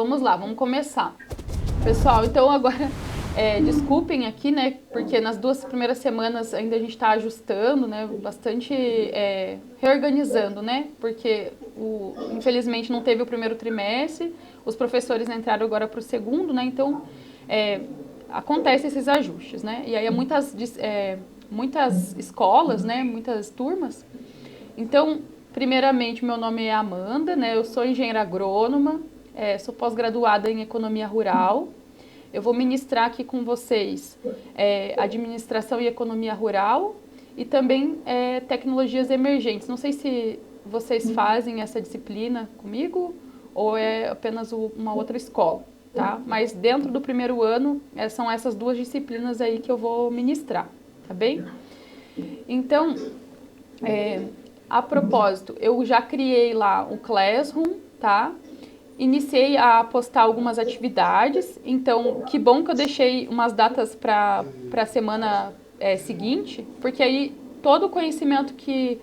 vamos lá, vamos começar. Pessoal, então agora, desculpem aqui, né, porque nas 2 primeiras semanas ainda a gente está ajustando, né, bastante reorganizando, né, porque infelizmente não teve o primeiro trimestre, os professores entraram agora para o segundo, né, então acontecem esses ajustes, né, e aí muitas escolas, né, muitas turmas. Então, primeiramente, meu nome é Amanda, né, eu sou engenheira agrônoma, sou pós-graduada em economia rural. Eu vou ministrar aqui com vocês administração e economia rural e também tecnologias emergentes. Não sei se vocês fazem essa disciplina comigo ou é apenas uma outra escola, tá? Mas dentro do primeiro ano são essas 2 disciplinas aí que eu vou ministrar, tá bem? Então, a propósito, eu já criei lá o Classroom, tá? Iniciei a postar algumas atividades, então que bom que eu deixei umas datas para a semana seguinte, porque aí todo o conhecimento que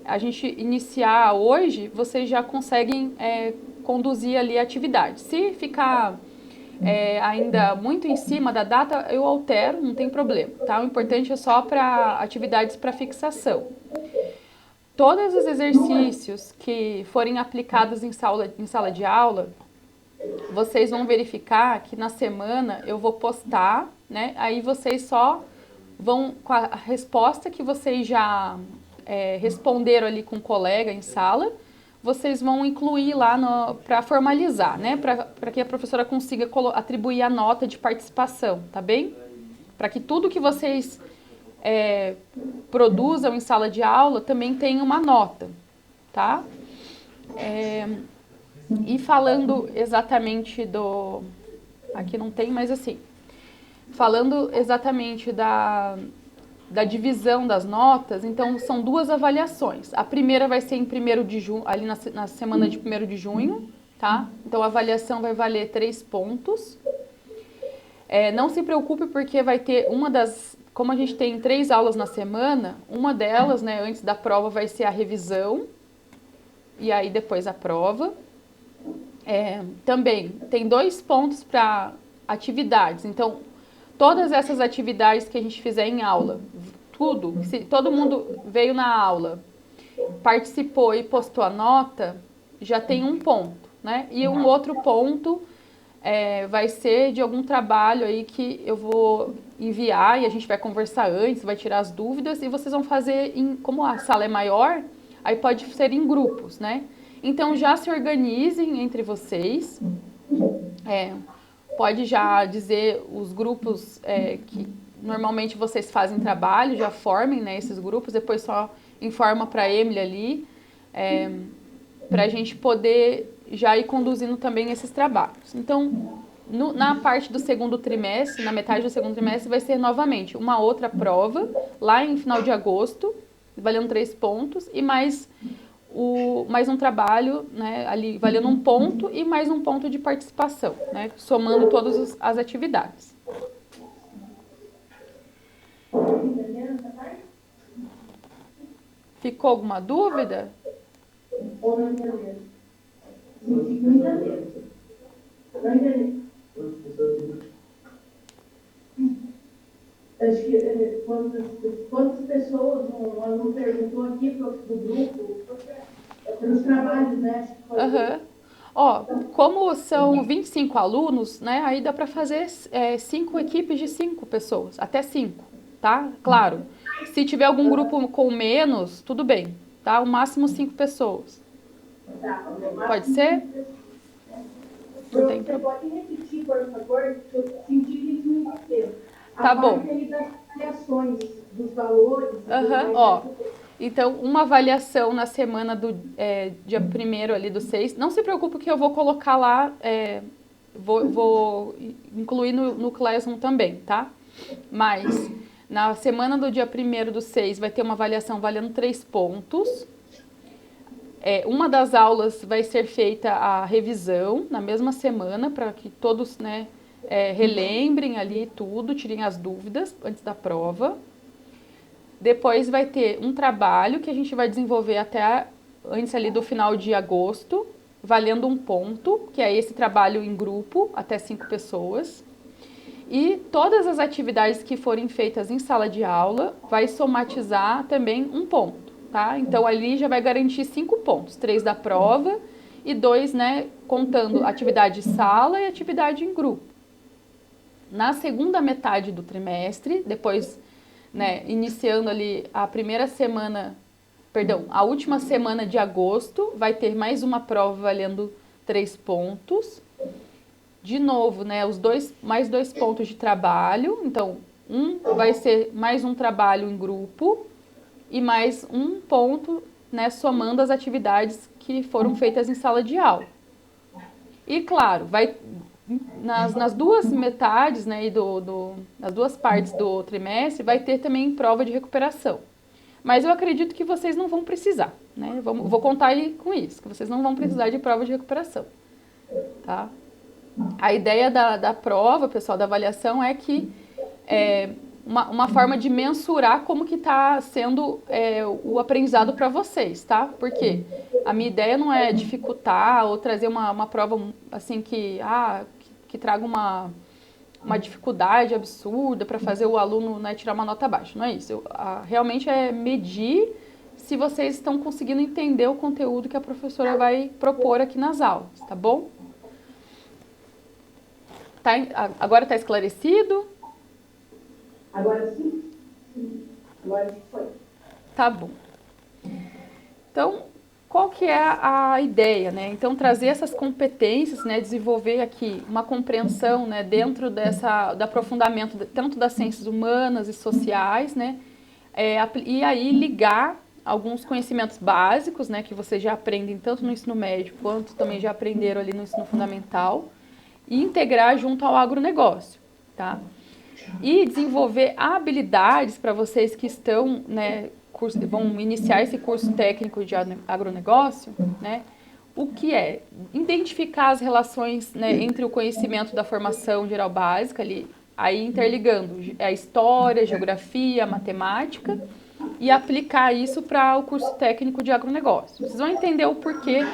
a gente iniciar hoje, vocês já conseguem conduzir ali a atividade. Se ficar ainda muito em cima da data, eu altero, não tem problema, tá? O importante é só para atividades para fixação. Todos os exercícios que forem aplicados em sala de aula, vocês vão verificar que na semana eu vou postar, né? Aí vocês só vão, com a resposta que vocês já responderam ali com o colega em sala, vocês vão incluir lá para formalizar, né? Para que a professora consiga atribuir a nota de participação, tá bem? Para que tudo que vocês produzam em sala de aula também tenha uma nota, tá? E falando exatamente aqui não tem, mas assim, falando exatamente da divisão das notas, então são 2 avaliações. A primeira vai ser em 1º de junho, ali na semana de 1º de junho, tá? Então a avaliação vai valer 3 pontos. Não se preocupe porque vai ter como a gente tem 3 aulas na semana, uma delas, né, antes da prova vai ser a revisão e aí depois a prova. Também tem 2 pontos para atividades, então todas essas atividades que a gente fizer em aula, se todo mundo veio na aula, participou e postou a nota, já tem 1 ponto, né? E um outro ponto vai ser de algum trabalho aí que eu vou enviar e a gente vai conversar antes, vai tirar as dúvidas e vocês vão fazer, como a sala é maior, aí pode ser em grupos, né? Então já se organizem entre vocês, pode já dizer os grupos que normalmente vocês fazem trabalho, já formem, né, esses grupos, depois só informa para a Emily ali, para a gente poder já ir conduzindo também esses trabalhos. Então, na parte do segundo trimestre, na metade do segundo trimestre, vai ser novamente uma outra prova, lá em final de agosto, valendo 3 pontos, e mais um trabalho, né, ali valendo 1 ponto e mais 1 ponto de participação, né, somando todas as atividades. Ficou alguma dúvida? Ou não entendeu? Não entendeu. Não entendeu. Acho que quantas pessoas, um aluno perguntou aqui do grupo, pelos trabalhos, né? Ó, como são 25 alunos, né, aí dá para fazer 5 equipes de 5 pessoas, até 5, tá? Claro, se tiver algum grupo com menos, tudo bem, tá? O máximo 5 pessoas. Pode ser? Não tem problema. Você pode repetir, por favor, que eu senti que não entendeu. Tá bom. Das avaliações dos valores. Ó, então, uma avaliação na semana do dia 1º ali do 6. Não se preocupe que eu vou colocar lá, vou incluir no Classroom também, tá? Mas na semana do dia 1º do 6 vai ter uma avaliação valendo 3 pontos. Uma das aulas vai ser feita a revisão na mesma semana, para que todos, né, relembrem ali tudo, tirem as dúvidas antes da prova. Depois vai ter um trabalho que a gente vai desenvolver até antes ali do final de agosto, valendo 1 ponto, que é esse trabalho em grupo, até 5 pessoas. E todas as atividades que forem feitas em sala de aula vai somatizar também 1 ponto, tá? Então, ali já vai garantir 5 pontos, 3 da prova e 2, né, contando atividade sala e atividade em grupo. Na segunda metade do trimestre, depois, né, iniciando ali a a última semana de agosto, vai ter mais uma prova valendo 3 pontos. De novo, né, mais 2 pontos de trabalho. Então, vai ser mais um trabalho em grupo e mais 1 ponto, né, somando as atividades que foram feitas em sala de aula. E, claro, nas duas metades, né, nas duas partes do trimestre, vai ter também prova de recuperação. Mas eu acredito que vocês não vão precisar, né? Vou contar aí com isso, que vocês não vão precisar de prova de recuperação, tá? A ideia da prova, pessoal, da avaliação é que uma forma de mensurar como que está sendo o aprendizado para vocês, tá? Porque a minha ideia não é dificultar ou trazer uma prova assim que traga uma dificuldade absurda para fazer o aluno, né, tirar uma nota baixa. Não é isso. Realmente é medir se vocês estão conseguindo entender o conteúdo que a professora vai propor aqui nas aulas, tá bom? Agora está esclarecido? Agora sim. Agora foi. Tá bom. Então, qual que é a ideia, né? Então, trazer essas competências, né? Desenvolver aqui uma compreensão, né? Dentro do aprofundamento tanto das ciências humanas e sociais, né? E aí ligar alguns conhecimentos básicos, né? Que vocês já aprendem tanto no ensino médio quanto também já aprenderam ali no ensino fundamental e integrar junto ao agronegócio, tá? E desenvolver habilidades para vocês que estão, né, vão iniciar esse curso técnico de agronegócio, né? O que é? Identificar as relações, né, entre o conhecimento da formação geral básica, ali, aí interligando a história, a geografia, a matemática, e aplicar isso para o curso técnico de agronegócio. Vocês vão entender o porquê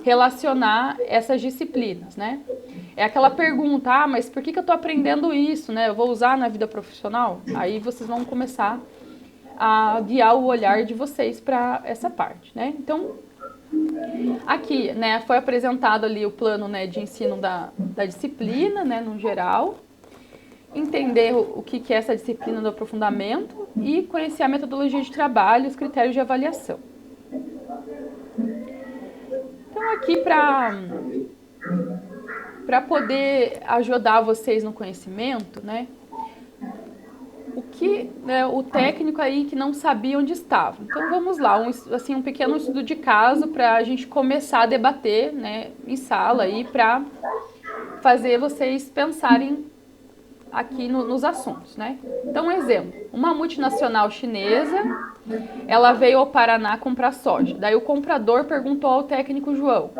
relacionar essas disciplinas, né? É aquela pergunta, mas por que eu estou aprendendo isso, né? Eu vou usar na vida profissional? Aí vocês vão começar a guiar o olhar de vocês para essa parte, né? Então, aqui, né, foi apresentado ali o plano, né, de ensino da disciplina, né, no geral. Entender o que é essa disciplina do aprofundamento e conhecer a metodologia de trabalho e os critérios de avaliação. Então, aqui para poder ajudar vocês no conhecimento, né? O técnico aí que não sabia onde estava. Então vamos lá, um pequeno estudo de caso para a gente começar a debater, né, em sala aí para fazer vocês pensarem aqui nos assuntos, né? Então, um exemplo, uma multinacional chinesa, ela veio ao Paraná comprar soja. Daí o comprador perguntou ao técnico João,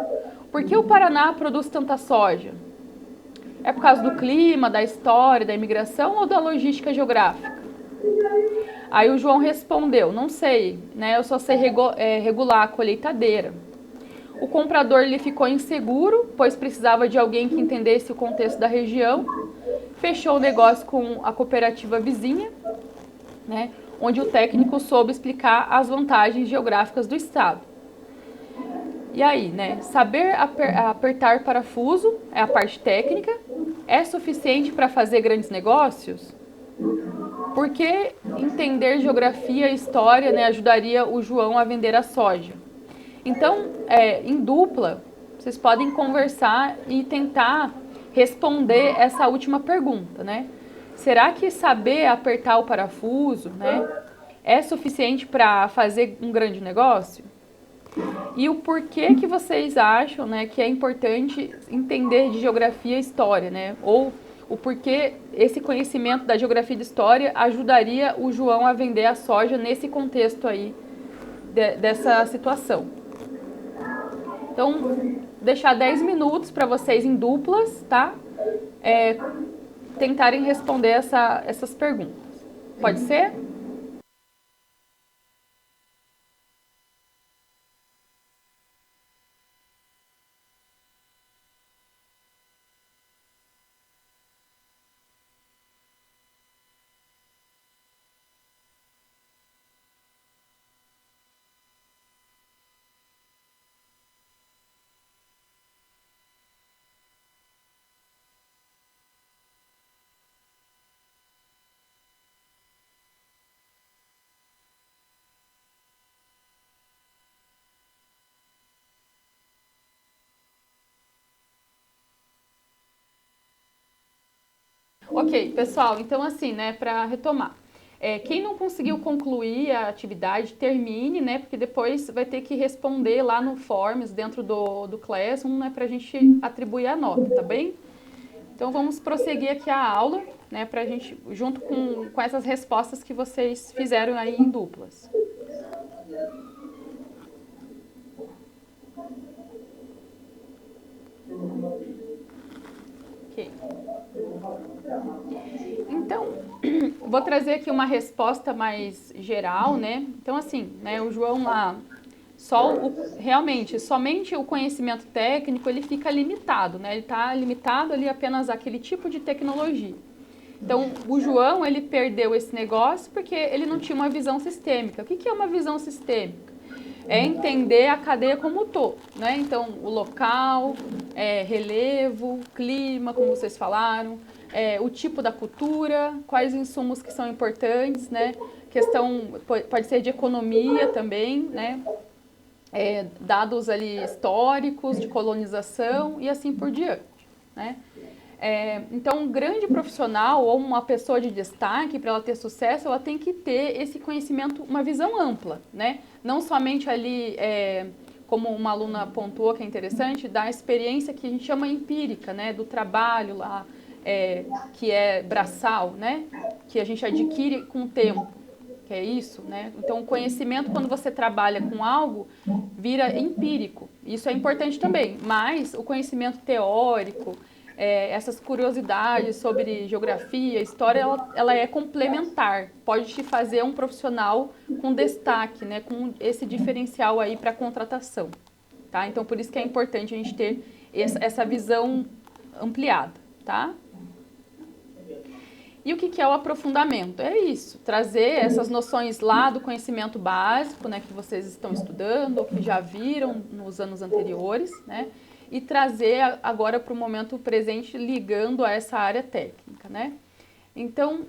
por que o Paraná produz tanta soja? É por causa do clima, da história, da imigração ou da logística geográfica? Aí o João respondeu, não sei, né? Eu só sei regular a colheitadeira. O comprador lhe ficou inseguro, pois precisava de alguém que entendesse o contexto da região. Fechou o negócio com a cooperativa vizinha, né? Onde o técnico soube explicar as vantagens geográficas do estado. E aí, né? Saber apertar parafuso é a parte técnica. É suficiente para fazer grandes negócios? Porque entender geografia e história, né, ajudaria o João a vender a soja. Então, em dupla, vocês podem conversar e tentar responder essa última pergunta, né? Será que saber apertar o parafuso, né, é suficiente para fazer um grande negócio? E o porquê que vocês acham, né, que é importante entender de geografia e história, né? Ou o porquê esse conhecimento da geografia e da história ajudaria o João a vender a soja nesse contexto aí dessa situação. Então, deixar 10 minutos para vocês em duplas, tá? Tentarem responder essas perguntas. Pode ser? Ok, pessoal, então assim, né, para retomar. Quem não conseguiu concluir a atividade, termine, né, porque depois vai ter que responder lá no Forms, dentro do Classroom, né, para a gente atribuir a nota, tá bem? Então vamos prosseguir aqui a aula, né, para a gente, junto com essas respostas que vocês fizeram aí em duplas. Ok. Então, vou trazer aqui uma resposta mais geral, né? Então, assim, né, o João lá, realmente, somente o conhecimento técnico, ele fica limitado, né? Ele está limitado ali apenas àquele tipo de tecnologia. Então, o João, ele perdeu esse negócio porque ele não tinha uma visão sistêmica. O que é uma visão sistêmica? É entender a cadeia como um todo, né? Então, o local, relevo, clima, como vocês falaram, o tipo da cultura, quais insumos que são importantes, né? Questão, pode ser de economia também, né? Dados ali históricos de colonização e assim por diante, né? Então, um grande profissional ou uma pessoa de destaque, para ela ter sucesso, ela tem que ter esse conhecimento, uma visão ampla, né? Não somente ali, como uma aluna pontuou, que é interessante, da experiência que a gente chama empírica, né? Do trabalho lá, que é braçal, né? Que a gente adquire com o tempo, que é isso, né? Então, o conhecimento, quando você trabalha com algo, vira empírico. Isso é importante também, mas o conhecimento teórico, essas curiosidades sobre geografia, história, ela é complementar. Pode te fazer um profissional com destaque, né, com esse diferencial aí para contratação. Tá? Então, por isso que é importante a gente ter essa visão ampliada. Tá? E o que é o aprofundamento? É isso, trazer essas noções lá do conhecimento básico, né, que vocês estão estudando ou que já viram nos anos anteriores, né, e trazer agora para o momento presente ligando a essa área técnica, né. Então,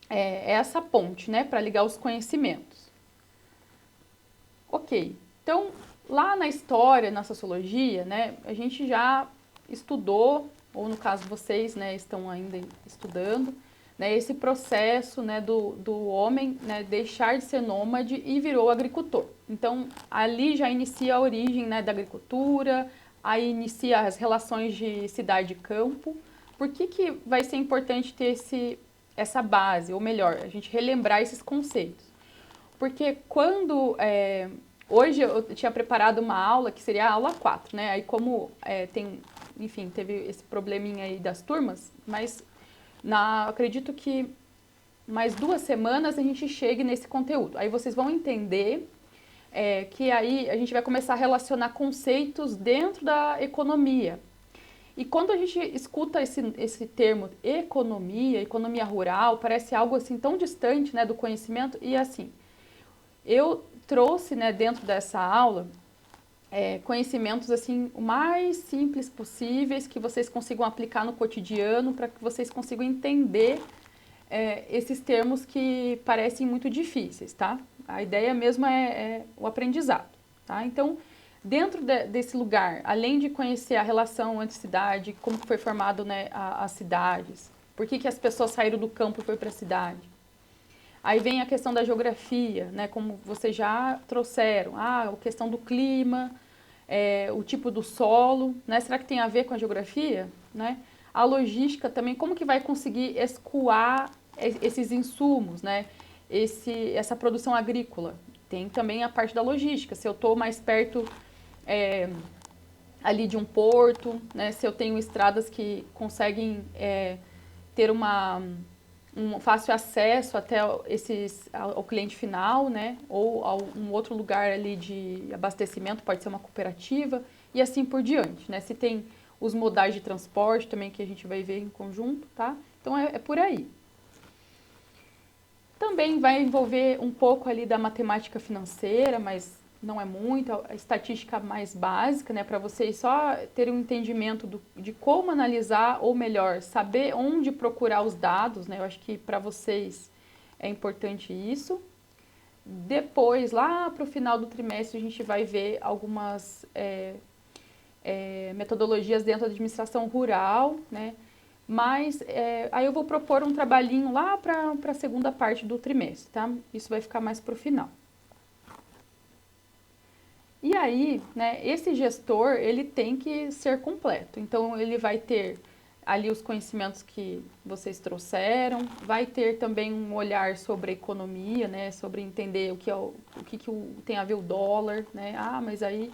é essa ponte, né, para ligar os conhecimentos. Ok, então, lá na história, na sociologia, né, a gente já estudou, ou no caso vocês, né, estão ainda estudando, né, esse processo, né, do homem, né, deixar de ser nômade e virou agricultor. Então, ali já inicia a origem, né, da agricultura, aí inicia as relações de cidade e campo. Por que vai ser importante ter essa base, ou melhor, a gente relembrar esses conceitos? Porque quando... hoje eu tinha preparado uma aula, que seria a aula 4, né? Aí como enfim, teve esse probleminha aí das turmas, mas acredito que mais 2 semanas a gente chegue nesse conteúdo. Aí vocês vão entender que aí a gente vai começar a relacionar conceitos dentro da economia. E quando a gente escuta esse termo economia rural, parece algo assim tão distante, né, do conhecimento. E assim, eu trouxe, né, dentro dessa aula conhecimentos assim o mais simples possíveis que vocês consigam aplicar no cotidiano para que vocês consigam entender esses termos que parecem muito difíceis, tá? A ideia mesmo é o aprendizado, tá? Então, dentro desse lugar, além de conhecer a relação entre cidade, como foi formado, né, as cidades, por que as pessoas saíram do campo e foram para a cidade. Aí vem a questão da geografia, né, como vocês já trouxeram, a questão do clima, o tipo do solo, né, será que tem a ver com a geografia? Né? A logística também, como que vai conseguir escoar esses insumos, né, essa produção agrícola? Tem também a parte da logística, se eu estou mais perto ali de um porto, né, se eu tenho estradas que conseguem ter um fácil acesso até ao cliente final, né? Ou a um outro lugar ali de abastecimento, pode ser uma cooperativa, e assim por diante, né? Se tem os modais de transporte também que a gente vai ver em conjunto, tá? Então é por aí. Também vai envolver um pouco ali da matemática financeira, mas não é muito, a estatística mais básica, né, para vocês só terem um entendimento de como analisar, ou melhor, saber onde procurar os dados, né, eu acho que para vocês é importante isso. Depois, lá para o final do trimestre, a gente vai ver algumas metodologias dentro da administração rural, né, Mas aí eu vou propor um trabalhinho lá para a segunda parte do trimestre, tá? Isso vai ficar mais para o final. E aí, né, esse gestor, ele tem que ser completo. Então, ele vai ter ali os conhecimentos que vocês trouxeram, vai ter também um olhar sobre a economia, né, sobre entender o que, tem a ver o dólar, né? Ah, mas aí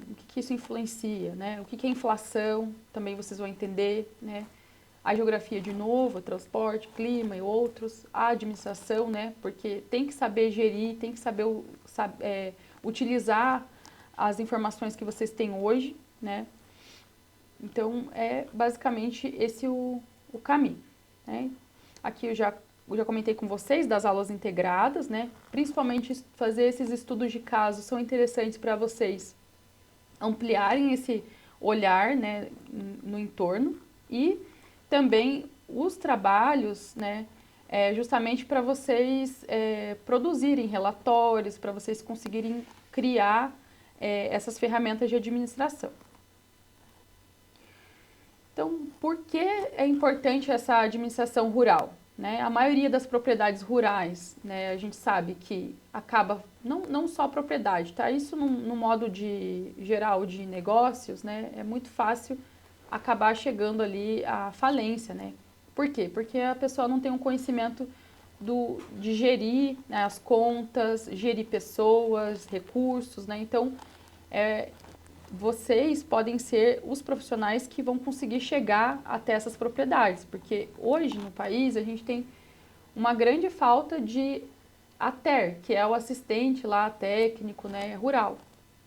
o que isso influencia, né? O que é inflação, também vocês vão entender, né? A geografia de novo, transporte, clima e outros, a administração, né? Porque tem que saber gerir, tem que saber utilizar as informações que vocês têm hoje, né? Então, é basicamente esse o caminho, né? Aqui eu já comentei com vocês das aulas integradas, né? Principalmente fazer esses estudos de caso são interessantes para vocês ampliarem esse olhar, né, no entorno, e também os trabalhos, né, justamente para vocês produzirem relatórios, para vocês conseguirem criar essas ferramentas de administração. Então, por que é importante essa administração rural? Né? A maioria das propriedades rurais, né, a gente sabe que acaba, não só a propriedade, tá? Isso no modo geral de negócios, né, é muito fácil acabar chegando ali à falência, né? Por quê? Porque a pessoa não tem um conhecimento de gerir, né, as contas, gerir pessoas, recursos, né? Então, vocês podem ser os profissionais que vão conseguir chegar até essas propriedades, porque hoje no país a gente tem uma grande falta de ATER, que é o assistente lá técnico, né, rural,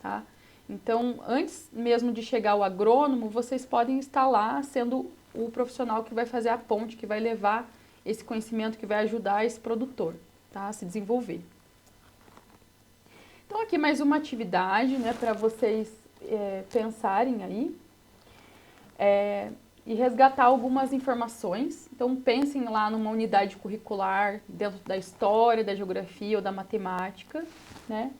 tá? Então, antes mesmo de chegar o agrônomo, vocês podem estar lá sendo o profissional que vai fazer a ponte, que vai levar esse conhecimento, que vai ajudar esse produtor, tá, a se desenvolver. Então, aqui mais uma atividade, né, para vocês pensarem aí e resgatar algumas informações. Então, pensem lá numa unidade curricular dentro da história, da geografia ou da matemática, né?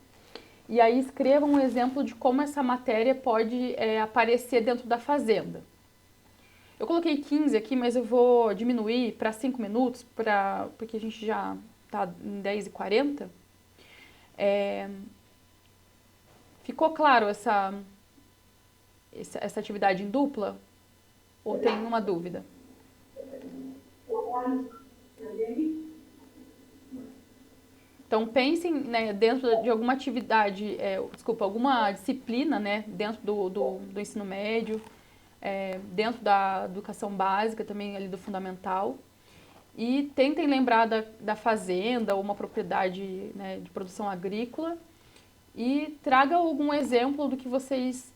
E aí escrevam um exemplo de como essa matéria pode aparecer dentro da fazenda. Eu coloquei 15 aqui, mas eu vou diminuir para 5 minutos, porque a gente já está em 10h40. Ficou claro essa atividade em dupla? Ou tem uma dúvida? Então, pensem, né, dentro de alguma atividade, alguma disciplina, né, dentro do ensino médio, dentro da educação básica, também ali do fundamental. E tentem lembrar da fazenda ou uma propriedade, né, de produção agrícola e traga algum exemplo do que vocês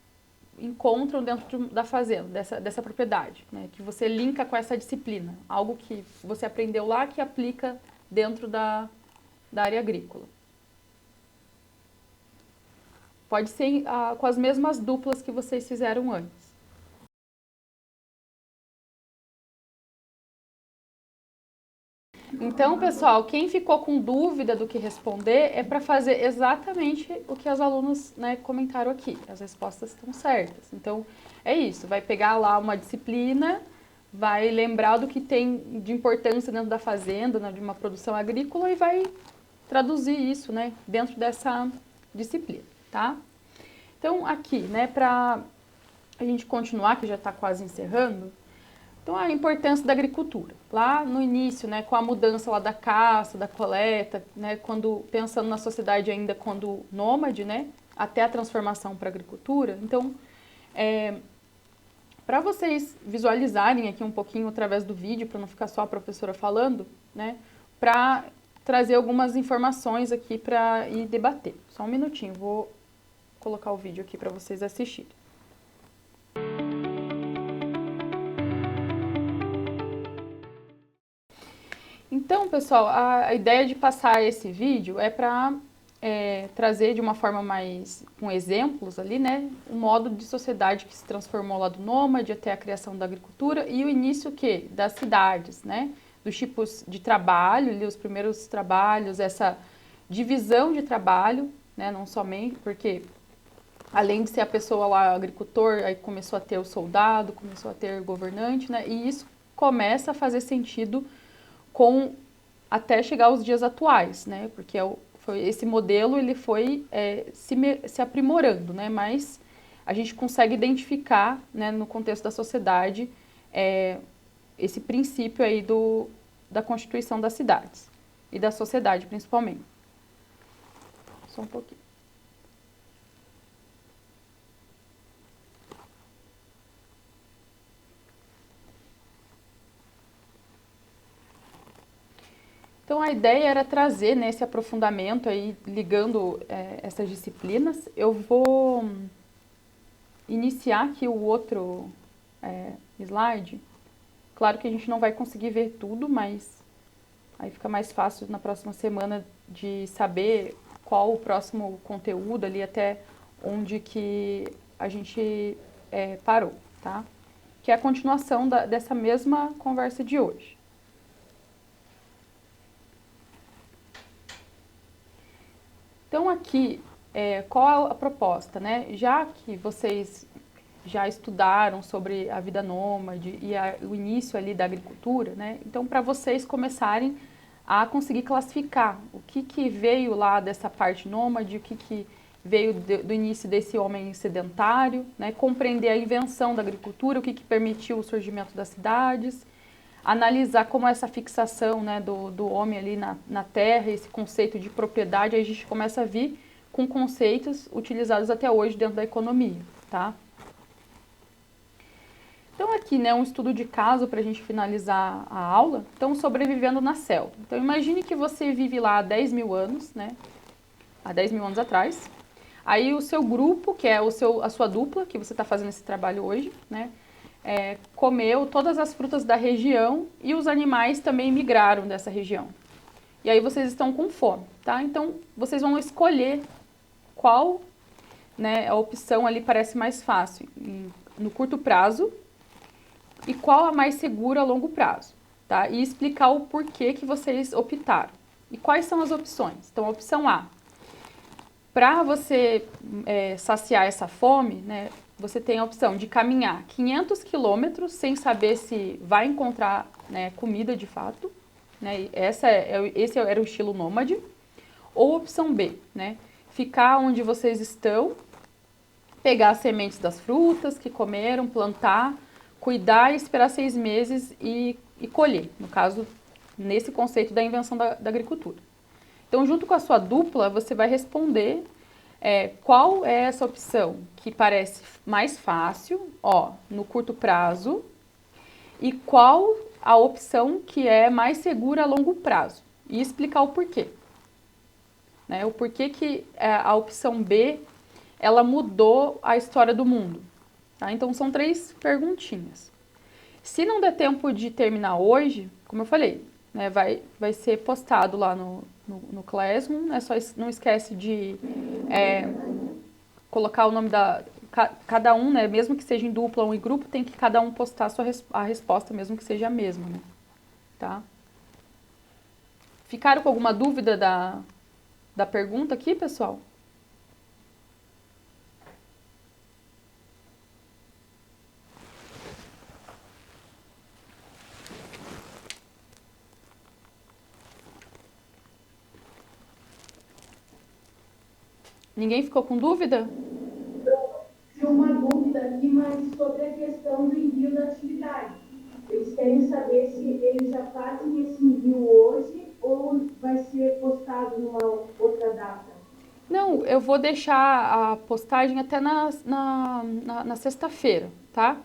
encontram dentro da fazenda, dessa propriedade, né, que você linka com essa disciplina, algo que você aprendeu lá que aplica dentro da área agrícola. Pode ser com as mesmas duplas que vocês fizeram antes. Então, pessoal, quem ficou com dúvida do que responder é para fazer exatamente o que as alunas, né, comentaram aqui. As respostas estão certas. Então, é isso. Vai pegar lá uma disciplina, vai lembrar do que tem de importância dentro da fazenda, né, de uma produção agrícola e vai traduzir isso, né, dentro dessa disciplina, tá? Então, aqui, né, para a gente continuar, que já está quase encerrando. Então, a importância da agricultura. Lá no início, né, com a mudança lá da caça, da coleta, né, pensando na sociedade ainda quando nômade, né, até a transformação para a agricultura. Então, para vocês visualizarem aqui um pouquinho através do vídeo, para não ficar só a professora falando, né, para trazer algumas informações aqui para ir debater. Só um minutinho, vou colocar o vídeo aqui para vocês assistirem. Então, pessoal, a ideia de passar esse vídeo é para trazer de uma forma mais, com exemplos ali, né, um modo de sociedade que se transformou lá do nômade até a criação da agricultura e o início das cidades, né, dos tipos de trabalho, ali, os primeiros trabalhos, essa divisão de trabalho, né, não somente, porque além de ser a pessoa lá, agricultor, aí começou a ter o soldado, começou a ter governante, né? E isso começa a fazer sentido com até chegar aos dias atuais, né? Porque esse modelo ele foi se aprimorando, né? Mas a gente consegue identificar, né, no contexto da sociedade, esse princípio aí da constituição das cidades e da sociedade, principalmente. Só um pouquinho. Então, a ideia era trazer, né, esse aprofundamento aí, ligando essas disciplinas. Eu vou iniciar aqui o outro slide. Claro que a gente não vai conseguir ver tudo, mas aí fica mais fácil na próxima semana de saber qual o próximo conteúdo ali, até onde que a gente parou, tá? Que é a continuação dessa mesma conversa de hoje. Então aqui, qual a proposta, né? Já que vocês já estudaram sobre a vida nômade e o início ali da agricultura, né? Então, para vocês começarem a conseguir classificar o que veio lá dessa parte nômade, o que veio do início desse homem sedentário, né? Compreender a invenção da agricultura, o que permitiu o surgimento das cidades, analisar como essa fixação, né, do homem ali na terra, esse conceito de propriedade, aí a gente começa a vir com conceitos utilizados até hoje dentro da economia, tá? Então aqui, né, um estudo de caso para a gente finalizar a aula. Então, sobrevivendo na selva. Então, imagine que você vive lá há 10 mil anos, né? Há 10 mil anos atrás. Aí o seu grupo, que é a sua dupla, que você está fazendo esse trabalho hoje, né? Comeu todas as frutas da região e os animais também migraram dessa região. E aí vocês estão com fome, tá? Então, vocês vão escolher qual, né, a opção ali parece mais fácil no curto prazo, e qual a mais segura a longo prazo, tá? E explicar o porquê que vocês optaram. E quais são as opções? Então, a opção A, para você saciar essa fome, né, você tem a opção de caminhar 500 quilômetros sem saber se vai encontrar, né, comida de fato, né? Esse era o estilo nômade. Ou opção B, né, ficar onde vocês estão, pegar as sementes das frutas que comeram, plantar, cuidar e esperar 6 meses e colher, no caso, nesse conceito da invenção da agricultura. Então, junto com a sua dupla, você vai responder qual é essa opção que parece mais fácil, no curto prazo, e qual a opção que é mais segura a longo prazo, e explicar o porquê. Né? O porquê que a opção B, ela mudou a história do mundo. Tá? Então, são 3 perguntinhas. Se não der tempo de terminar hoje, como eu falei, né, vai ser postado lá no Classroom, né, só não esquece de colocar o nome cada um, né, mesmo que seja em dupla ou em grupo, tem que cada um postar a resposta, mesmo que seja a mesma. Né, tá? Ficaram com alguma dúvida da pergunta aqui, pessoal? Ninguém ficou com dúvida? Tinha uma dúvida aqui, mas sobre a questão do envio da atividade. Eles querem saber se eles já fazem esse envio hoje ou vai ser postado numa outra data. Não, eu vou deixar a postagem até na sexta-feira, tá?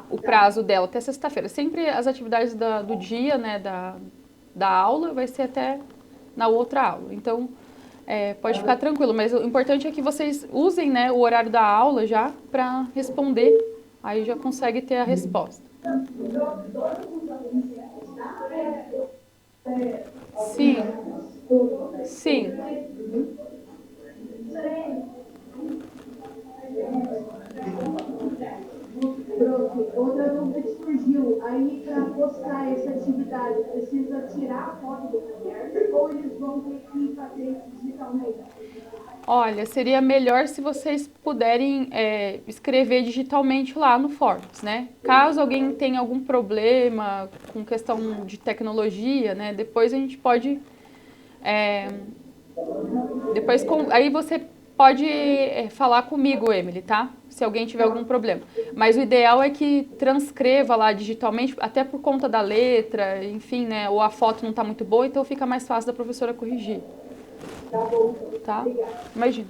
O prazo dela até sexta-feira. Sempre as atividades do dia, né, da aula, vai ser até na outra aula. Então, pode ficar tranquilo. Mas o importante é que vocês usem, né, o horário da aula já para responder. Aí já consegue ter a resposta. Sim, sim. Pronto, outra dúvida que surgiu, aí para postar essa atividade, precisa tirar a foto do caderno ou eles vão ter que fazer isso digitalmente? Olha, seria melhor se vocês puderem escrever digitalmente lá no Forms, né? Caso alguém tenha algum problema com questão de tecnologia, né? Depois a gente pode, é, aí você pode falar comigo, Emily, tá? Se alguém tiver algum problema. Mas o ideal é que transcreva lá digitalmente, até por conta da letra, enfim, né? Ou a foto não está muito boa, então fica mais fácil da professora corrigir. Tá bom, Tá? obrigada. Imagina.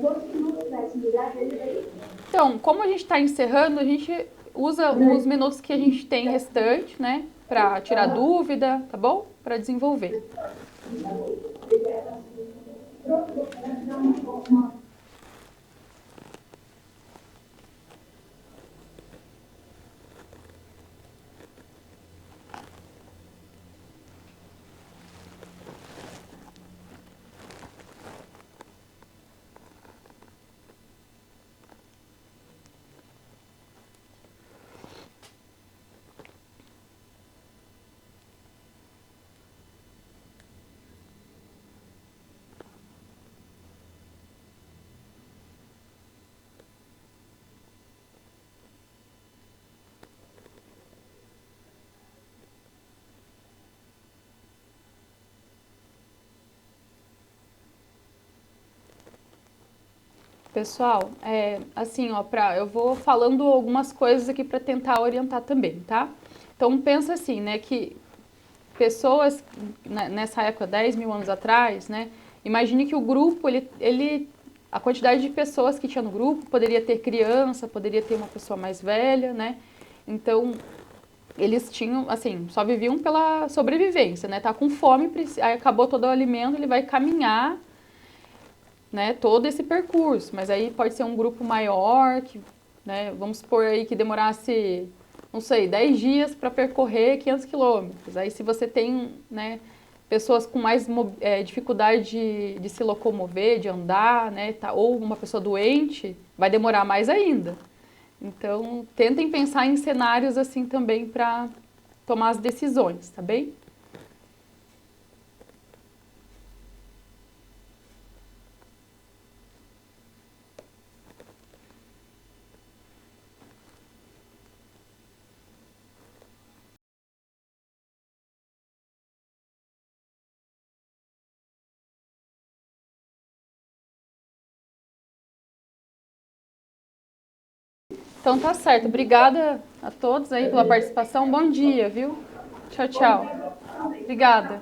Quantos minutos da atividade aí? Então, como a gente está encerrando, a gente usa os minutos que a gente tem restante, né? Para tirar dúvida, tá bom? Para desenvolver. Pessoal, assim, ó, eu vou falando algumas coisas aqui para tentar orientar também, tá? Então, pensa assim, né, que pessoas, nessa época, 10 mil anos atrás, né, imagine que o grupo, a quantidade de pessoas que tinha no grupo, poderia ter criança, poderia ter uma pessoa mais velha, né, então, eles tinham, assim, só viviam pela sobrevivência, né, tá com fome, aí acabou todo o alimento, ele vai caminhar, né, todo esse percurso, mas aí pode ser um grupo maior, que, né, vamos supor aí que demorasse, não sei, 10 dias para percorrer 500 quilômetros. Aí se você tem, né, pessoas com mais dificuldade de se locomover, de andar, né, ou uma pessoa doente, vai demorar mais ainda. Então, tentem pensar em cenários assim também para tomar as decisões, tá bem? Então tá certo. Obrigada a todos aí pela participação. Bom dia, viu? Tchau, tchau. Obrigada.